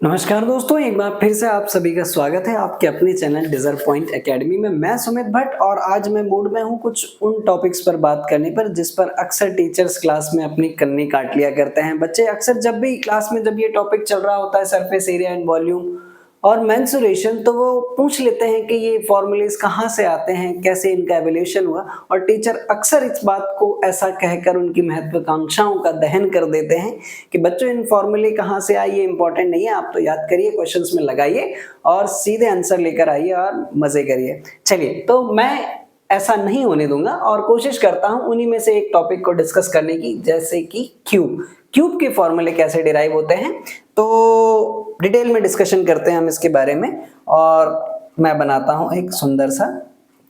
नमस्कार दोस्तों, एक बार फिर से आप सभी का स्वागत है आपके अपने चैनल डिजर्व पॉइंट एकेडमी में। मैं सुमित भट्ट और आज मैं मूड में हूँ कुछ उन टॉपिक्स पर बात करने पर जिस पर अक्सर टीचर्स क्लास में अपनी कन्नी काट लिया करते हैं। बच्चे अक्सर जब भी क्लास में जब ये टॉपिक चल रहा होता है सरफेस एरिया एंड वॉल्यूम और मेंसुरेशन, तो वो पूछ लेते हैं कि ये फॉर्मूलेज कहाँ से आते हैं, कैसे इनका एवोल्यूशन हुआ। और टीचर अक्सर इस बात को ऐसा कहकर उनकी महत्वाकांक्षाओं का दहन कर देते हैं कि बच्चों इन फॉर्मूले कहाँ से आए ये इंपॉर्टेंट नहीं है, आप तो याद करिए, क्वेश्चंस में लगाइए और सीधे आंसर लेकर आइए और मजे करिए। चलिए, तो मैं ऐसा नहीं होने दूंगा और कोशिश करता हूं उन्हीं में से एक टॉपिक को डिस्कस करने की, जैसे कि क्यूब के फॉर्मूले कैसे डिराइव होते हैं। तो डिटेल में डिस्कशन करते हैं हम इसके बारे में और मैं बनाता हूं एक सुंदर सा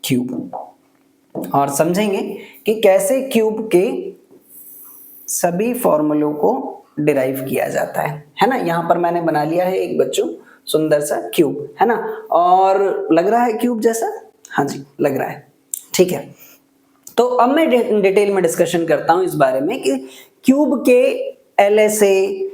क्यूब और समझेंगे कि कैसे क्यूब के सभी फॉर्मूलों को डिराइव किया जाता है ना। यहाँ पर मैंने बना लिया है एक बच्चों सुंदर सा क्यूब, है ना। और लग रहा है क्यूब जैसा? हाँ जी, लग रहा है, ठीक है। तो अब मैं डिटेल में डिस्कशन करता हूं इस बारे में कि क्यूब के एलएसए,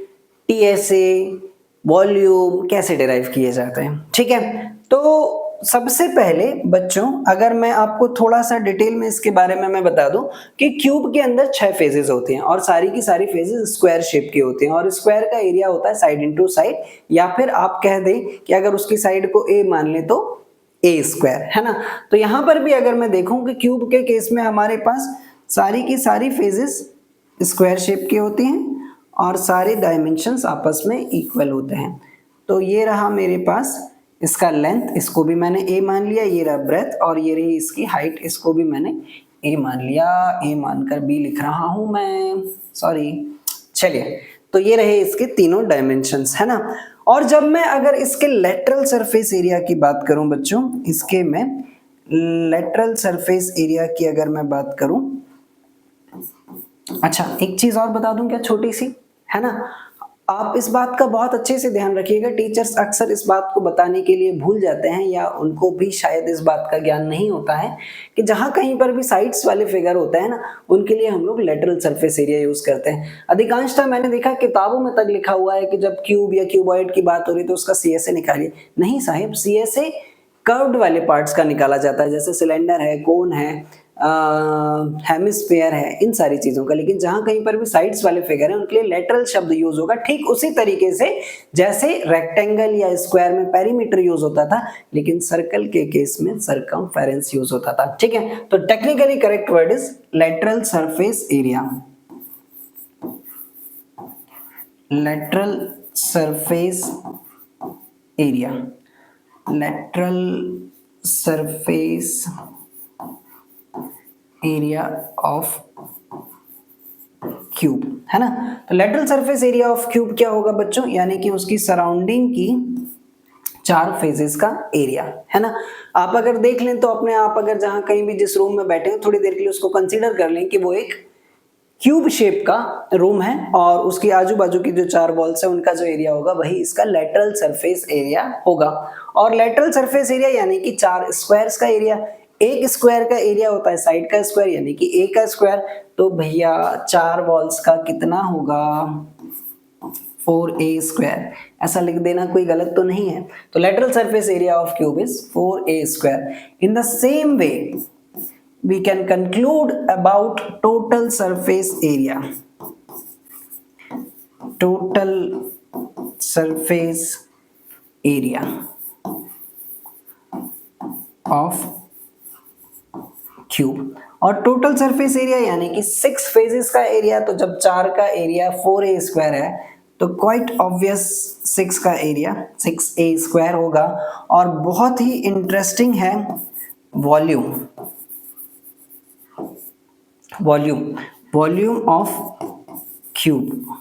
टीएसए, वॉल्यूम कैसे डिराइव किए जाते हैं, ठीक है। तो सबसे पहले बच्चों, अगर मैं आपको थोड़ा सा डिटेल में इसके बारे में मैं बता दूं कि क्यूब के अंदर 6 फेजेस होते हैं और सारी की सारी फेजेस स्क्वायर शेप की होती हैं और स्क्वायर का एरिया होता है साइड इनटू साइड, या फिर आप कह दें कि अगर उसकी साइड को ए मान लें तो ए स्क्वायर, है ना। तो यहां पर भी अगर मैं देखूं कि क्यूब के केस में हमारे पास सारी की सारी फेजेस स्क्वायर शेप की होती हैं और सारे डायमेंशंस आपस में इक्वल होते हैं। तो ये रहा मेरे पास इसका लेंथ, इसको भी मैंने ए मान लिया, ये रहा ब्रेथ और ये रही इसकी हाइट, इसको भी मैंने ए मान लिया। ए मानकर बी लिख रहा हूं मैं, सॉरी। चलिए, तो ये रहे इसके तीनों डायमेंशंस, है ना। और जब मैं अगर इसके लेटरल सरफेस एरिया की बात करूं बच्चों, इसके मैं लेटरल सरफेस एरिया की अगर मैं बात करूं, अच्छा एक चीज और बता दूं क्या, छोटी सी, है ना। आप इस बात का बहुत अच्छे से ध्यान रखिएगा, टीचर्स अक्सर इस बात को बताने के लिए भूल जाते हैं या उनको भी शायद इस बात का ज्ञान नहीं होता है कि जहां कहीं पर भी साइड्स वाले फिगर होता है ना, उनके लिए हम लोग लेटरल सरफेस एरिया यूज करते हैं। अधिकांशतः मैंने देखा किताबों में तक लिखा हुआ है कि जब क्यूब या क्यूबॉइड की बात हो रही तो उसका सीएसए निकालिए। नहीं साहिब, सीएसए कर्व्ड वाले पार्ट्स का निकाला जाता है, जैसे सिलेंडर है, कोन है, हेमिस्फीयर है, इन सारी चीजों का। लेकिन जहां कहीं पर भी साइड्स वाले फिगर हैं उनके लिए लेटरल शब्द यूज होगा, ठीक उसी तरीके से जैसे रेक्टेंगल या स्क्वायर में पेरीमीटर यूज होता था, लेकिन सर्कल के केस में सर्कमफेरेंस यूज होता था, ठीक है। तो technically correct word is lateral surface area. Lateral surface area, lateral surface area of cube, है ना। तो lateral surface area of cube क्या होगा बच्चों, यानी कि उसकी सराउंडिंग की 4 फेजेस का एरिया, है ना। आप अगर देख लें तो अपने आप, अगर जहां कहीं भी जिस रूम में बैठे हैं थोड़ी देर के लिए उसको कंसीडर कर लें कि वो एक क्यूब शेप का रूम है और उसकी आजू बाजू की जो 4 वॉल्स है उनका जो एरिया होगा वही इसका लेटरल सरफेस एरिया होगा। और लेटरल सरफेस एरिया यानी कि 4 स्क्वायर्स का एरिया। एक स्क्वायर का एरिया होता है साइड का स्क्वायर यानी कि ए का स्क्वायर। तो भैया 4 वॉल्स का कितना होगा, 4a स्क्वायर। ऐसा लिख देना कोई गलत तो नहीं है। तो lateral surface area of cube is 4a square. In the same way we can conclude about total surface area. Total surface area of cube. और टोटल सरफेस एरिया यानी कि 6 फेजेस का एरिया। तो जब 4 का एरिया 4a स्क्वायर है तो quite obvious 6 का एरिया 6a स्क्वायर होगा। और बहुत ही इंटरेस्टिंग है वॉल्यूम, वॉल्यूम ऑफ क्यूब।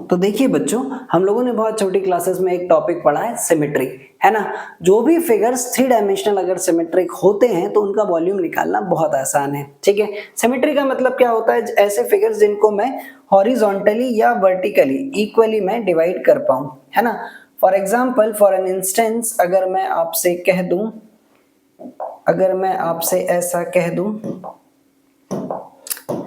तो देखिए बच्चों, हम लोगों ने बहुत छोटी क्लासेस में एक टॉपिक पढ़ा है सिमेट्री, है ना। जो भी फिगर्स 3 डायमेंशनल अगर सिमेट्रिक होते हैं तो उनका वॉल्यूम निकालना बहुत आसान है, ठीक है। सिमेट्री का मतलब क्या होता है, ऐसे फिगर्स जिनको मैं हॉरिजॉन्टली या वर्टिकली इक्वली मैं डिवाइड कर पाऊं, है ना। For example, for an instance, अगर मैं आपसे कह दूं, अगर मैं आपसे ऐसा कह दूं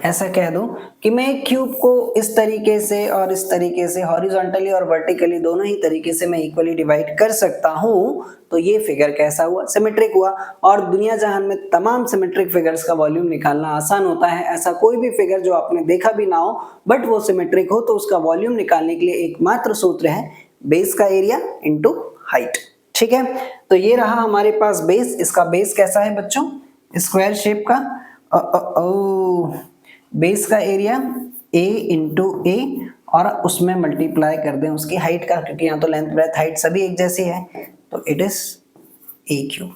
ऐसा कह दूं कि मैं एक क्यूब को इस तरीके से और इस तरीके से हॉरिजॉन्टली और वर्टिकली दोनों ही तरीके से मैं इक्वली डिवाइड कर सकता हूं, तो ये फिगर कैसा हुआ? सिमेट्रिक हुआ। और दुनिया जहान में तमाम सिमेट्रिक फिगर्स का वॉल्यूम निकालना आसान होता है। ऐसा कोई भी फिगर जो आपने देखा भी ना हो बट वो सिमेट्रिक हो, तो उसका वॉल्यूम निकालने के लिए एकमात्र सूत्र है बेस का एरिया इनटू हाइट। ठीक है, तो ये रहा हमारे पास बेस। इसका बेस कैसा है बच्चों? स्क्वायर शेप का। बेस का एरिया a इंटू ए और उसमें मल्टीप्लाई कर दें उसकी हाइट का, क्योंकि यहाँ तो लेंथ ब्रेथ हाइट सभी एक जैसी है, तो इट इज a क्यूब।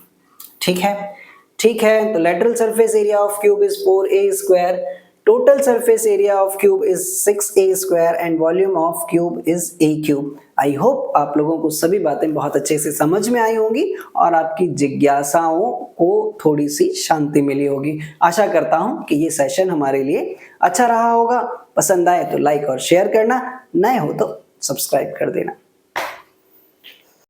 ठीक है, ठीक है। तो lateral surface area of cube is 4a square, total surface area of cube is 6a square and volume of cube is a cube. I hope आप लोगों को सभी बातें बहुत अच्छे से समझ में आई होंगी और आपकी जिज्ञासाओं को थोड़ी सी शांति मिली होगी। आशा करता हूं कि ये सेशन हमारे लिए अच्छा रहा होगा। पसंद आए तो लाइक और शेयर करना, नए हो तो सब्सक्राइब कर देना।